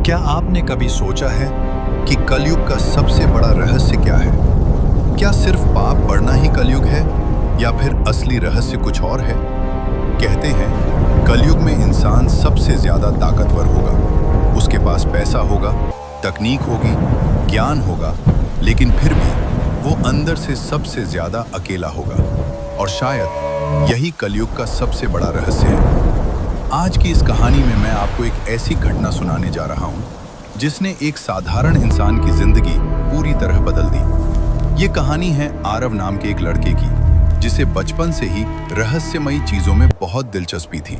क्या आपने कभी सोचा है कि कलयुग का सबसे बड़ा रहस्य क्या है? क्या सिर्फ पाप बढ़ना ही कलयुग है या फिर असली रहस्य कुछ और है? कहते हैं कलयुग में इंसान सबसे ज्यादा ताकतवर होगा, उसके पास पैसा होगा, तकनीक होगी, ज्ञान होगा, लेकिन फिर भी वो अंदर से सबसे ज्यादा अकेला होगा। और शायद यही कलयुग का सबसे बड़ा रहस्य है। आज की इस कहानी में मैं आपको एक ऐसी घटना सुनाने जा रहा हूं जिसने एक साधारण इंसान की जिंदगी पूरी तरह बदल दी। ये कहानी है आरव नाम के एक लड़के की, जिसे बचपन से ही रहस्यमयी चीजों में बहुत दिलचस्पी थी।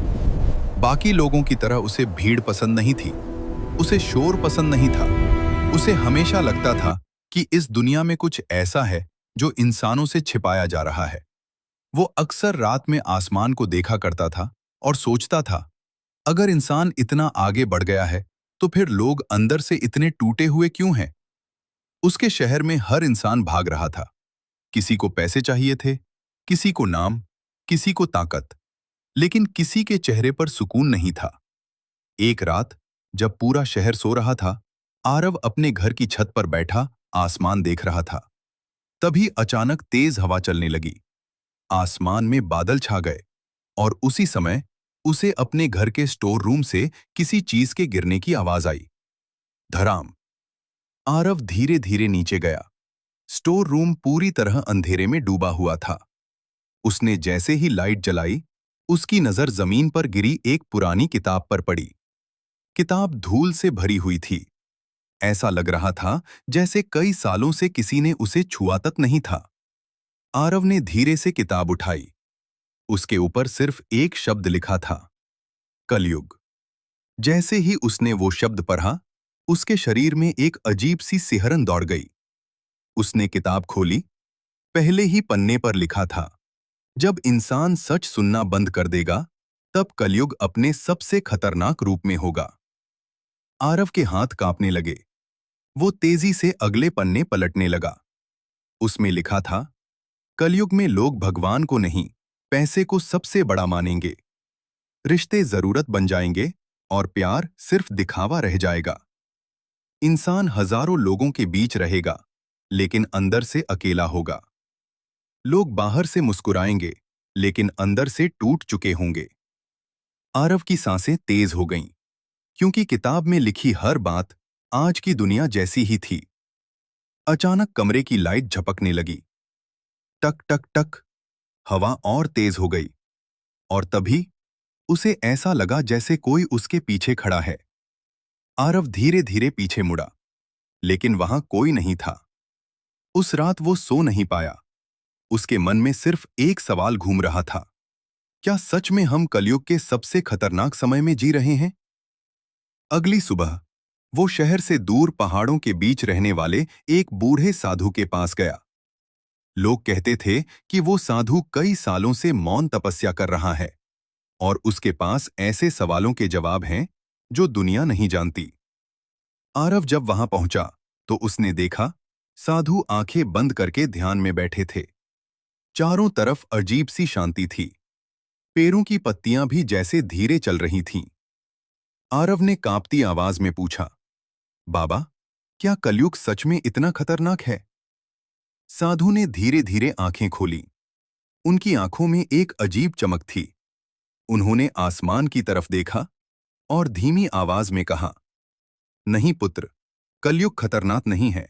बाकी लोगों की तरह उसे भीड़ पसंद नहीं थी, उसे शोर पसंद नहीं था। उसे हमेशा लगता था कि इस दुनिया में कुछ ऐसा है जो इंसानों से छिपाया जा रहा है। वो अक्सर रात में आसमान को देखा करता था और सोचता था, अगर इंसान इतना आगे बढ़ गया है तो फिर लोग अंदर से इतने टूटे हुए क्यों हैं? उसके शहर में हर इंसान भाग रहा था। किसी को पैसे चाहिए थे, किसी को नाम, किसी को ताकत, लेकिन किसी के चेहरे पर सुकून नहीं था। एक रात जब पूरा शहर सो रहा था, आरव अपने घर की छत पर बैठा आसमान देख रहा था। तभी अचानक तेज हवा चलने लगी, आसमान में बादल छा गए और उसी समय उसे अपने घर के स्टोर रूम से किसी चीज के गिरने की आवाज आई। धड़ाम। आरव धीरे धीरे नीचे गया। स्टोर रूम पूरी तरह अंधेरे में डूबा हुआ था। उसने जैसे ही लाइट जलाई, उसकी नजर जमीन पर गिरी एक पुरानी किताब पर पड़ी। किताब धूल से भरी हुई थी। ऐसा लग रहा था जैसे कई सालों से किसी ने उसे छुआ तक नहीं था। आरव ने धीरे से किताब उठाई। उसके ऊपर सिर्फ एक शब्द लिखा था, कलयुग। जैसे ही उसने वो शब्द पढ़ा, उसके शरीर में एक अजीब सी सिहरन दौड़ गई। उसने किताब खोली। पहले ही पन्ने पर लिखा था, जब इंसान सच सुनना बंद कर देगा, तब कलयुग अपने सबसे खतरनाक रूप में होगा। आरव के हाथ कांपने लगे। वो तेजी से अगले पन्ने पलटने लगा। उसमें लिखा था, कलयुग में लोग भगवान को नहीं, पैसे को सबसे बड़ा मानेंगे। रिश्ते जरूरत बन जाएंगे और प्यार सिर्फ दिखावा रह जाएगा। इंसान हजारों लोगों के बीच रहेगा, लेकिन अंदर से अकेला होगा। लोग बाहर से मुस्कुराएंगे, लेकिन अंदर से टूट चुके होंगे। आरव की सांसें तेज हो गईं, क्योंकि किताब में लिखी हर बात आज की दुनिया जैसी ही थी। अचानक कमरे की लाइट झपकने लगी। टक टक टक। हवा और तेज हो गई और तभी उसे ऐसा लगा जैसे कोई उसके पीछे खड़ा है। आरव धीरे धीरे पीछे मुड़ा, लेकिन वहां कोई नहीं था। उस रात वो सो नहीं पाया। उसके मन में सिर्फ एक सवाल घूम रहा था, क्या सच में हम कलयुग के सबसे खतरनाक समय में जी रहे हैं? अगली सुबह वो शहर से दूर पहाड़ों के बीच रहने वाले एक बूढ़े साधु के पास गया। लोग कहते थे कि वो साधु कई सालों से मौन तपस्या कर रहा है और उसके पास ऐसे सवालों के जवाब हैं जो दुनिया नहीं जानती। आरव जब वहां पहुंचा तो उसने देखा, साधु आंखें बंद करके ध्यान में बैठे थे। चारों तरफ अजीब सी शांति थी। पेड़ों की पत्तियां भी जैसे धीरे चल रही थीं। आरव ने कांपती आवाज में पूछा, बाबा, क्या कलयुग सच में इतना खतरनाक है? साधु ने धीरे धीरे आंखें खोली। उनकी आंखों में एक अजीब चमक थी। उन्होंने आसमान की तरफ देखा और धीमी आवाज में कहा, नहीं पुत्र, कलयुग खतरनाक नहीं है।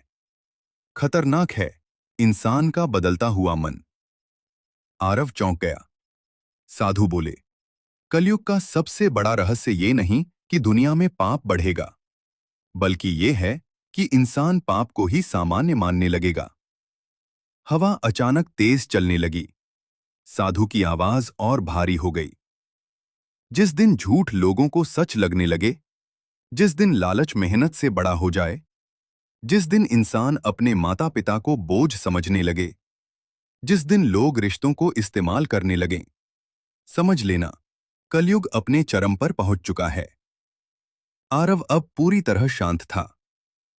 खतरनाक है इंसान का बदलता हुआ मन। आरव चौंक गया। साधु बोले, कलयुग का सबसे बड़ा रहस्य ये नहीं कि दुनिया में पाप बढ़ेगा, बल्कि ये है कि इंसान पाप को ही सामान्य मानने लगेगा। हवा अचानक तेज चलने लगी। साधु की आवाज और भारी हो गई। जिस दिन झूठ लोगों को सच लगने लगे, जिस दिन लालच मेहनत से बड़ा हो जाए, जिस दिन इंसान अपने माता पिता को बोझ समझने लगे, जिस दिन लोग रिश्तों को इस्तेमाल करने लगें, समझ लेना, कलयुग अपने चरम पर पहुंच चुका है। आरव अब पूरी तरह शांत था,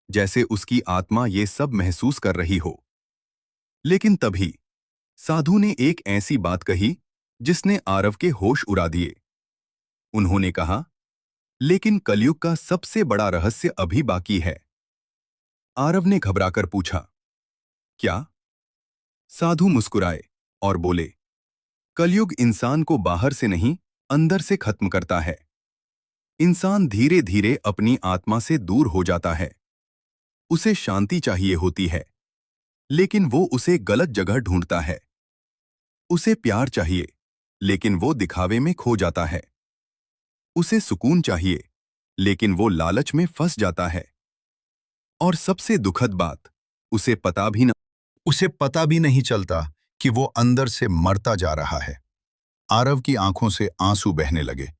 जैसे उसकी आत्मा ये सब महसूस कर रही हो। लेकिन तभी साधु ने एक ऐसी बात कही जिसने आरव के होश उड़ा दिए। उन्होंने कहा, लेकिन कलयुग का सबसे बड़ा रहस्य अभी बाकी है। आरव ने घबराकर पूछा, क्या? साधु मुस्कुराए और बोले, कलयुग इंसान को बाहर से नहीं, अंदर से खत्म करता है। इंसान धीरे धीरे अपनी आत्मा से दूर हो जाता है। उसे शांति चाहिए होती है, लेकिन वो उसे गलत जगह ढूंढता है। उसे प्यार चाहिए, लेकिन वो दिखावे में खो जाता है। उसे सुकून चाहिए, लेकिन वो लालच में फंस जाता है। और सबसे दुखद बात, उसे पता भी नहीं चलता कि वो अंदर से मरता जा रहा है। आरव की आंखों से आंसू बहने लगे।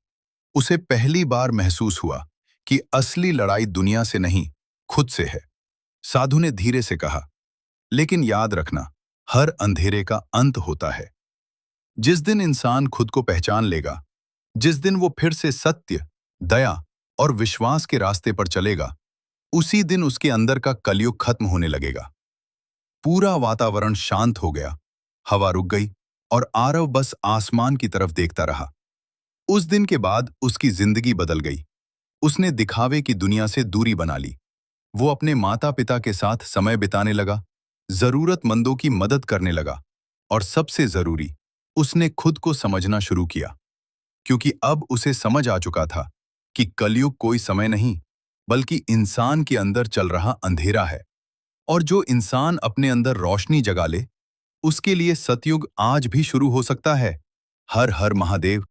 उसे पहली बार महसूस हुआ कि असली लड़ाई दुनिया से नहीं, खुद से है। साधु ने धीरे से कहा, लेकिन याद रखना, हर अंधेरे का अंत होता है। जिस दिन इंसान खुद को पहचान लेगा, जिस दिन वो फिर से सत्य, दया और विश्वास के रास्ते पर चलेगा, उसी दिन उसके अंदर का कलयुग खत्म होने लगेगा। पूरा वातावरण शांत हो गया, हवा रुक गई और आरव बस आसमान की तरफ देखता रहा। उस दिन के बाद उसकी जिंदगी बदल गई। उसने दिखावे की दुनिया से दूरी बना ली। वो अपने माता पिता के साथ समय बिताने लगा, जरूरतमंदों की मदद करने लगा और सबसे जरूरी, उसने खुद को समझना शुरू किया। क्योंकि अब उसे समझ आ चुका था कि कलयुग कोई समय नहीं, बल्कि इंसान के अंदर चल रहा अंधेरा है। और जो इंसान अपने अंदर रोशनी जगा ले, उसके लिए सतयुग आज भी शुरू हो सकता है। हर हर महादेव।